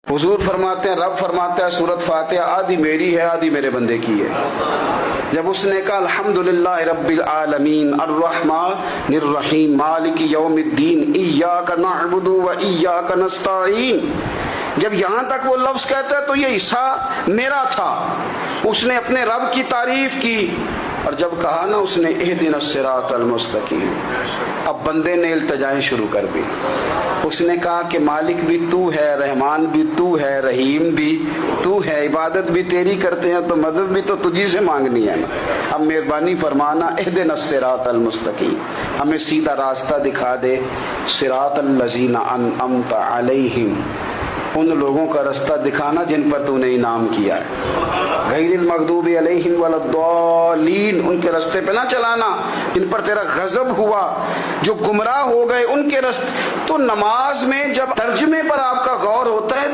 حضور فرماتے ہیں، رب فرماتا ہے سورۃ فاتحہ آدھی میری ہے آدھی میرے بندے کی ہے۔ جب اس نے کہا الحمدللہ رب العالمین الرحمن الرحیم مالک یوم الدین ایاک نعبد و ایاک نستعین، جب یہاں تک وہ لفظ کہتا ہے تو یہ حصہ میرا تھا۔ اس نے اپنے رب کی تعریف کی، اور جب کہا نا اس نے اہدنا الصراط المستقیم، اب بندے نے التجائیں شروع کر دی۔ اس نے کہا کہ مالک بھی تو ہے، رحمان بھی تو ہے، رحیم بھی تو ہے، عبادت بھی تیری کرتے ہیں تو مدد بھی تو تجھی سے مانگنی ہے نا، اب مہربانی فرمانا اہدنا الصراط المستقیم، ہمیں سیدھا راستہ دکھا دے، صراط الذین انعمت علیہم، ان لوگوں کا راستہ دکھانا جن پر تو نے انعام کیا ہے، غیر المغضوب علیہم ولا الضالین، ان کے راستے پہ نہ چلانا جن پر تیرا غضب ہوا، جو گمراہ ہو گئے ان کے راستے۔ تو نماز میں جب ترجمے پر آپ کا غور ہوتا ہے